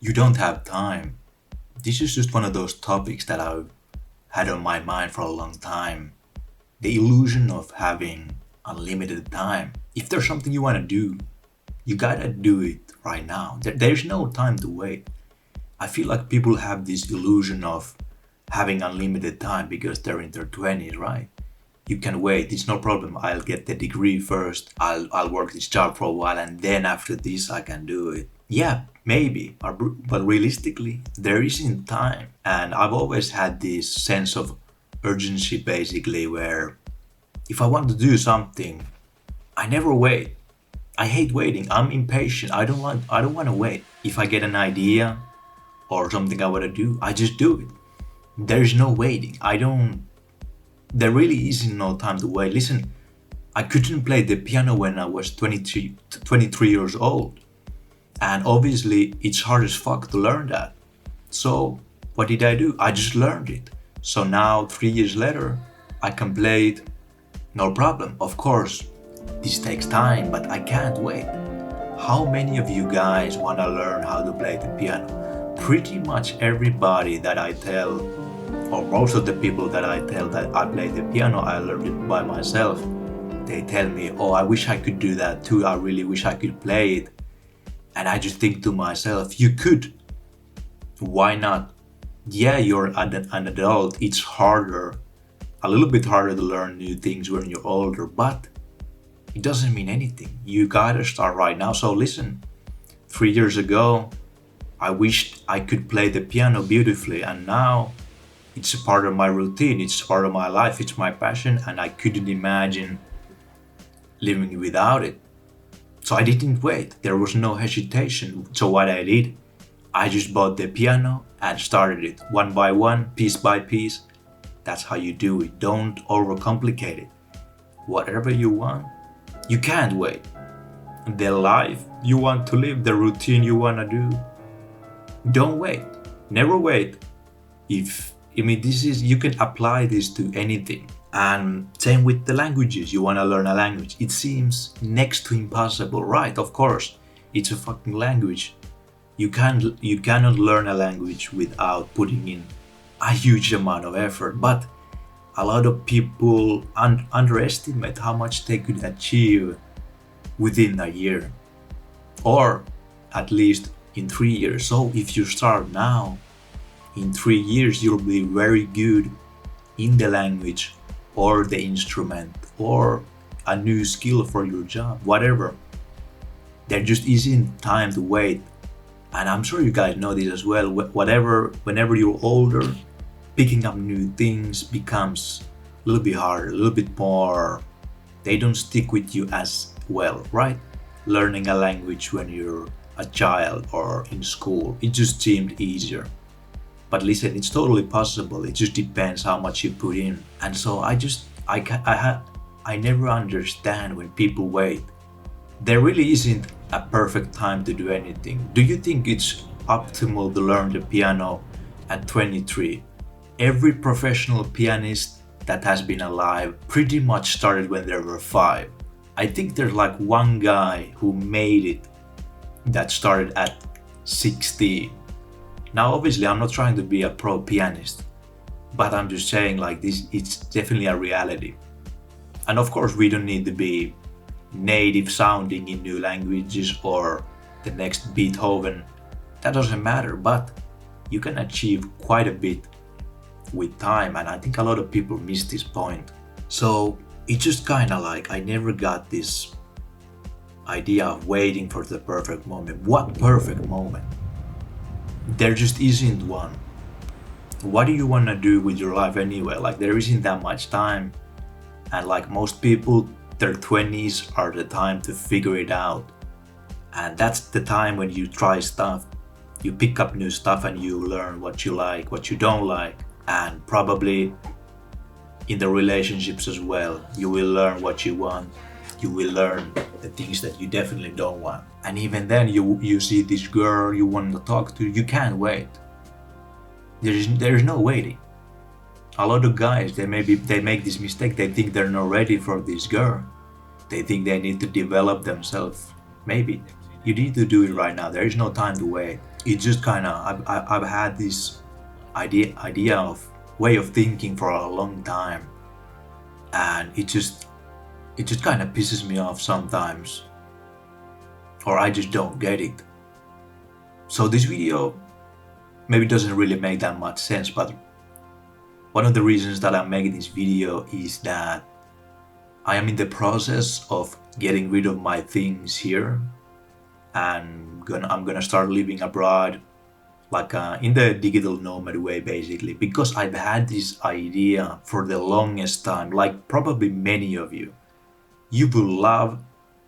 You don't have time. This is just one of those topics that I've had on my mind for a long time. The illusion of having unlimited time. If there's something you want to do, you gotta do it right now. There's no time to wait. I feel like people have this illusion of having unlimited time because they're in their 20s, right? You can wait, it's no problem. I'll get the degree first, I'll work this job for a while, and then after this, I can do it. Yeah, maybe, but realistically, there isn't time. And I've always had this sense of urgency basically where if I want to do something, I never wait. I hate waiting. I'm impatient. I don't want to wait. If I get an idea or something I want to do, I just do it. There's no waiting. I don't There really isn't no time to wait. Listen, I couldn't play the piano when I was 23 years old. And obviously, it's hard as fuck to learn that. So, what did I do? I just learned it. So now, 3 years later, I can play it no problem. Of course, this takes time, but I can't wait. How many of you guys want to learn how to play the piano? Pretty much everybody that I tell, or most of the people that I tell that I play the piano, I learned it by myself. They tell me, oh, I wish I could do that too. I really wish I could play it. And I just think to myself, you could. Why not? Yeah, you're an adult. It's harder, a little bit harder to learn new things when you're older, but it doesn't mean anything. You gotta start right now. So listen, 3 years ago, I wished I could play the piano beautifully, and now it's a part of my routine, it's part of my life, it's my passion, and I couldn't imagine living without it. So I didn't wait, there was no hesitation. So what I did, I just bought the piano and started it one by one, piece by piece. That's how you do it. Don't overcomplicate it. Whatever you want, you can't wait. The life you want to live, the routine you want to do, don't wait. Never wait. This is, you can apply this to anything. And same with the languages. You want to learn a language. It seems next to impossible, right? Of course, it's a fucking language. You cannot learn a language without putting in a huge amount of effort. But a lot of people underestimate how much they could achieve within a year, or at least in 3 years. So if you start now, in 3 years you'll be very good in the language or the instrument or a new skill for your job, whatever. There just isn't time to wait. And I'm sure you guys know this as well. Whenever you're older, picking up new things becomes a little bit harder, a little bit more. They don't stick with you as well, right? Learning a language when you're a child or in school, it just seemed easier. But listen, it's totally possible. It just depends how much you put in. And so I never understand when people wait. There really isn't a perfect time to do anything. Do you think it's optimal to learn the piano at 23? Every professional pianist that has been alive pretty much started when they were 5. I think there's like one guy who made it that started at 16. Now obviously I'm not trying to be a pro pianist, but I'm just saying like this, it's definitely a reality. And of course we don't need to be native sounding in new languages or the next Beethoven. That doesn't matter, but you can achieve quite a bit with time, and I think a lot of people miss this point. So it's just kind of like I never got this idea of waiting for the perfect moment. What perfect moment? There just isn't one. What do you want to do with your life anyway? Like there isn't that much time, and like most people, their 20s are the time to figure it out. And that's the time when you try stuff, you pick up new stuff and you learn what you like, what you don't like. And probably in the relationships as well, you will learn what you want. You will learn the things that you definitely don't want. And even then you see this girl you want to talk to, you can't wait. There is no waiting. A lot of guys, they make this mistake. They think they're not ready for this girl. They think they need to develop themselves. Maybe you need to do it right now. There is no time to wait. It just kind of I've had this idea of way of thinking for a long time, and it just kind of pisses me off sometimes, or I just don't get it. So this video maybe doesn't really make that much sense, but one of the reasons that I'm making this video is that I am in the process of getting rid of my things here, and I'm gonna start living abroad, like in the digital nomad way, basically, because I've had this idea for the longest time, like probably many of you. You would love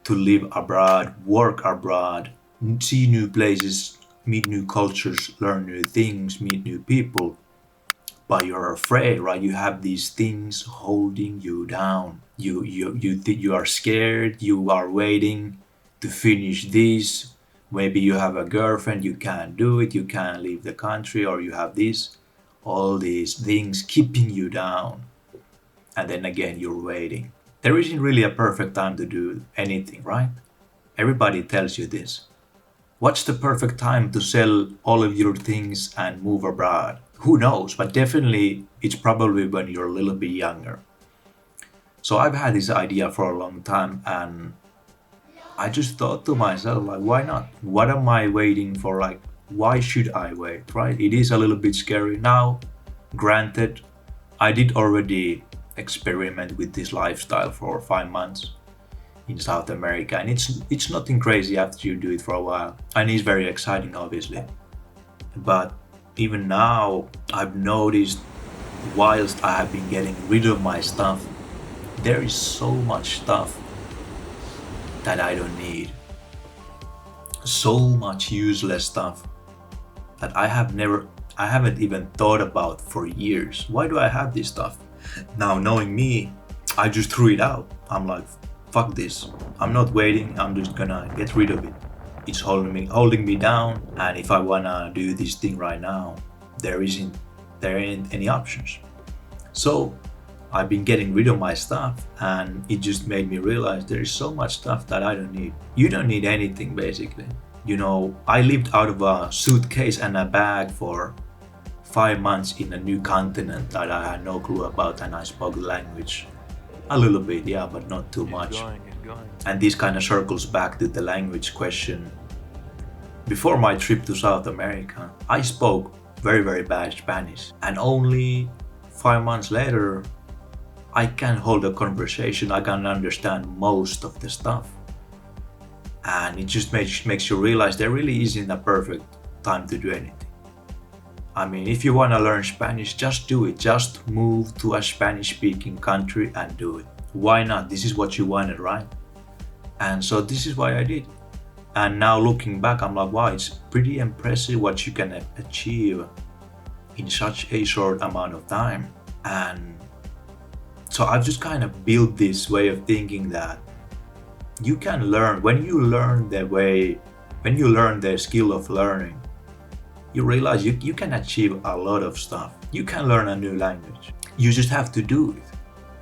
to live abroad, work abroad, see new places, meet new cultures, learn new things, meet new people, but you're afraid, right? You have these things holding you down. You are scared. You are waiting to finish this. Maybe you have a girlfriend, you can't do it, you can't leave the country, or you have all these things keeping you down. And then again, you're waiting. There isn't really a perfect time to do anything, right? Everybody tells you this. What's the perfect time to sell all of your things and move abroad? Who knows? But definitely it's probably when you're a little bit younger. So I've had this idea for a long time, and I just thought to myself, like, why not? What am I waiting for? Like, why should I wait, right? It is a little bit scary. Now, granted, I did already experiment with this lifestyle for 5 months in South America, and it's nothing crazy after you do it for a while, and it's very exciting, obviously. But even now, I've noticed, whilst I have been getting rid of my stuff, there is so much stuff that I don't need, so much useless stuff that I haven't even thought about for years. Why do I have this stuff? Now, knowing me, I just threw it out. I'm like, fuck this. I'm not waiting. I'm just gonna get rid of it. It's holding me down. And if I wanna do this thing right now, there ain't any options. So I've been getting rid of my stuff, and it just made me realize there is so much stuff that I don't need. You don't need anything, basically. I lived out of a suitcase and a bag for 5 months in a new continent that I had no clue about, and I spoke the language a little bit, yeah, but not too much. And this kind of circles back to the language question. Before my trip to South America, I spoke very, very bad Spanish, and only 5 months later, I can hold a conversation, I can understand most of the stuff. And it just makes you realize there really isn't a perfect time to do anything. I mean, if you want to learn Spanish, just do it. Just move to a Spanish-speaking country and do it. Why not? This is what you wanted, right? And so this is what I did. And now looking back, I'm like, wow, it's pretty impressive what you can achieve in such a short amount of time. And so I've just kind of built this way of thinking that you can learn. When you learn the skill of learning, you realize you can achieve a lot of stuff. You can learn a new language. You just have to do it.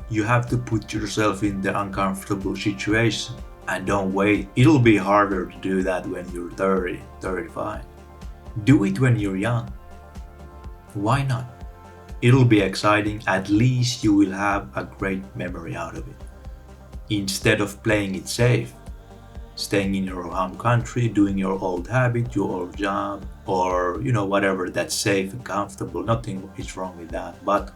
You have to put yourself in the uncomfortable situation and don't wait. It'll be harder to do that when you're 30, 35. Do it when you're young. Why not? It'll be exciting. At least you will have a great memory out of it. Instead of playing it safe, staying in your home country, doing your old habit, your old job, or whatever that's safe and comfortable. Nothing is wrong with that. But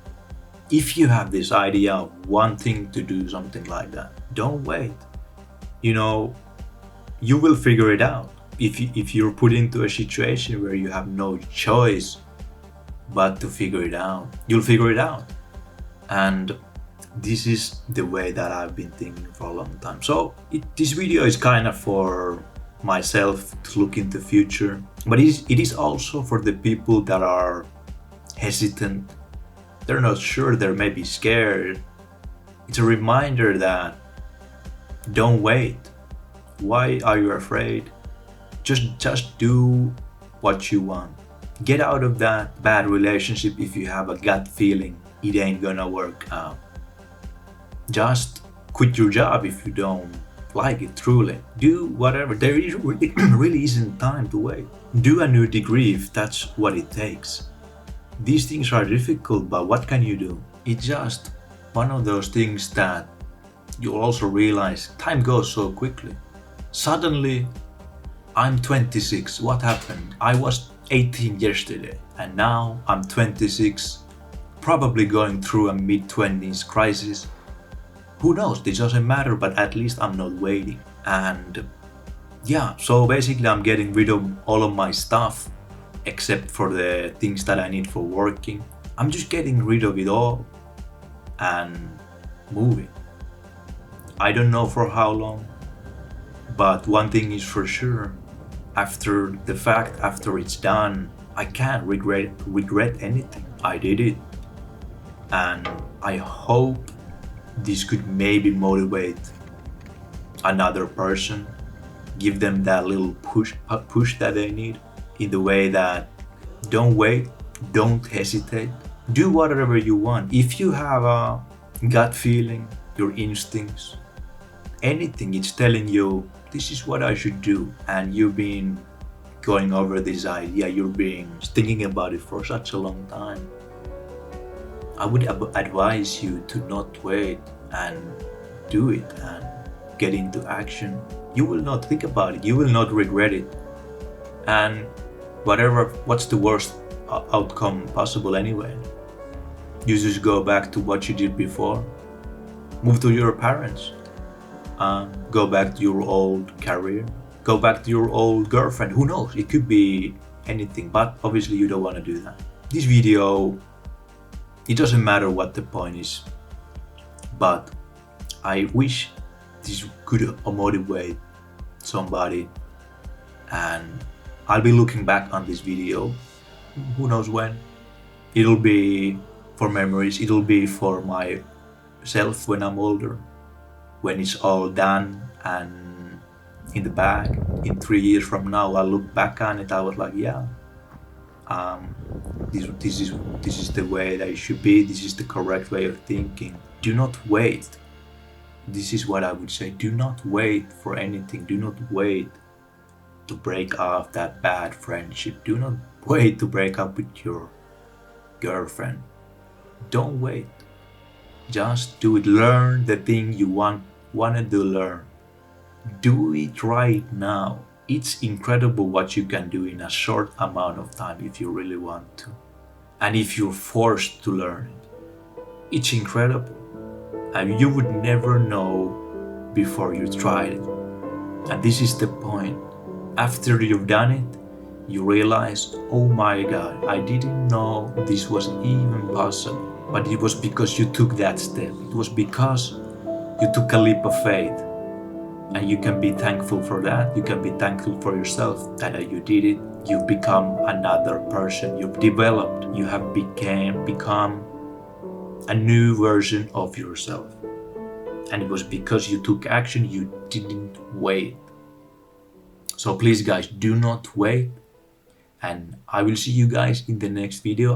if you have this idea of wanting to do something like that, don't wait. You will figure it out. If you're put into a situation where you have no choice but to figure it out, you'll figure it out. And this is the way that I've been thinking for a long time. So this video is kind of for myself to look in the future, but it is also for the people that are hesitant. They're not sure, they're maybe scared. It's a reminder that don't wait. Why are you afraid? Just do what you want. Get out of that bad relationship if you have a gut feeling it ain't gonna work out. Just quit your job if you don't like it truly. Do whatever. There is really, really isn't time to wait. Do a new degree if that's what it takes. These things are difficult, but what can you do? It's just one of those things that you'll also realize time goes so quickly. Suddenly, I'm 26. What happened? I was 18 yesterday, and now I'm 26, probably going through a mid-20s crisis. Who knows? This doesn't matter, but at least I'm not waiting. And yeah, so basically I'm getting rid of all of my stuff except for the things that I need for working. I'm just getting rid of it all and moving. I don't know for how long, but one thing is for sure. After the fact, after it's done, I can't regret anything. I did it. And I hope this could maybe motivate another person, give them that little push that they need, in the way that don't wait, don't hesitate, do whatever you want. If you have a gut feeling, your instincts, anything, it's telling you this is what I should do, and you've been going over this idea, you've been thinking about it for such a long time, I would advise you to not wait and do it and get into action. You will not think about it, you will not regret it, and what's the worst outcome possible anyway? You just go back to what you did before, move to your parents, go back to your old career, go back to your old girlfriend, who knows, it could be anything, but obviously you don't want to do that. This video, it doesn't matter what the point is, but I wish this could motivate somebody, and I'll be looking back on this video, who knows when. It'll be for memories, it'll be for myself when I'm older, when it's all done and in the bag. In 3 years from now, I'll look back on it, I was like, yeah, this is the way that it should be, this is the correct way of thinking. Do not wait. This is what I would say. Do not wait for anything. Do not wait to break off that bad friendship. Do not wait to break up with your girlfriend. Don't wait. Just do it. Learn the thing you wanted to learn. Do it right now. It's incredible what you can do in a short amount of time if you really want to. And if you're forced to learn it, it's incredible. And you would never know before you tried it. And this is the point. After you've done it, you realize, oh my God, I didn't know this was even possible. But it was because you took that step. It was because you took a leap of faith. And you can be thankful for that. You can be thankful for yourself that you did it. You've become another person. You've developed. You have become a new version of yourself. And it was because you took action, you didn't wait. So please guys, do not wait. And I will see you guys in the next video.